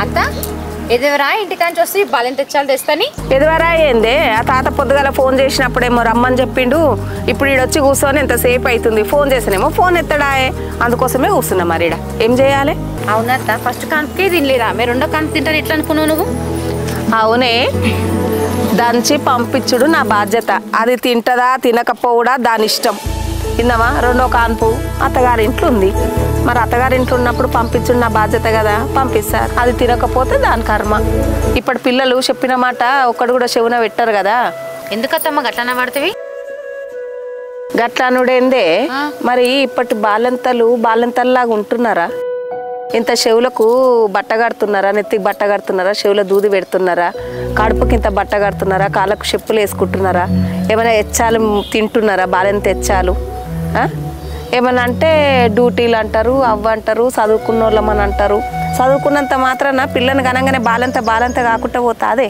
అత్త ఎదవరా ఇంటికాంచి వస్తే బాలెం తెచ్చాలి తెస్తాని. ఎదవరా ఏందే? ఆ తాత పొద్దుగల ఫోన్ చేసినప్పుడేమో రమ్మని చెప్పిండు. ఇప్పుడు ఈడొచ్చి కూర్చొని ఎంతసేపు అవుతుంది. ఫోన్ చేసానేమో ఫోన్ ఎత్తడాయే. అందుకోసమే కూర్చున్నా. మరి ఈడ ఏం చేయాలి? అవునత్త, ఫస్ట్ కాన్పుకే తినలేదా? మీరు రెండో కాన్పు తింటాను ఎట్లా అనుకున్నావు నువ్వు? అవునే, దంచి పంపించుడు నా బాధ్యత. అది తింటదా తినకపోవడా దాని ఇష్టం. తిన్నావా? రెండో కాన్పు అత్తగారింట్లో ఉంది. మరి అత్తగారింట్లో ఉన్నప్పుడు పంపించుడు నా బాధ్యత కదా, పంపిస్తారు. అది తినకపోతే దాని కర్మ. ఇప్పుడు పిల్లలు చెప్పిన మాట ఒక్కడు కూడా చెవున పెట్టరు కదా. ఎందుకత్తమ్మ గట్లన పడుతుంది? గట్లానుడేందే? మరి ఇప్పటి బాలంతల్లాగా ఉంటున్నారా? ఇంత చెవులకు బట్ట కడుతున్నారా? నెత్తికి బట్ట కడుతున్నారా? చెవుల దూది పెడుతున్నారా? కడుపుకి ఇంత బట్ట కడుతున్నారా? కాళ్ళకు చెప్పులు వేసుకుంటున్నారా? ఏమైనా ఎచ్చాలు తింటున్నారా? బాలెంత ఎచ్చాలు ఏమన్నా అంటే డ్యూటీలు అంటారు, అవ్వంటారు, చదువుకున్న వాళ్ళమని అంటారు. చదువుకున్నంత మాత్రాన పిల్లని గనంగానే బాలంత కాకుండా పోతాదే.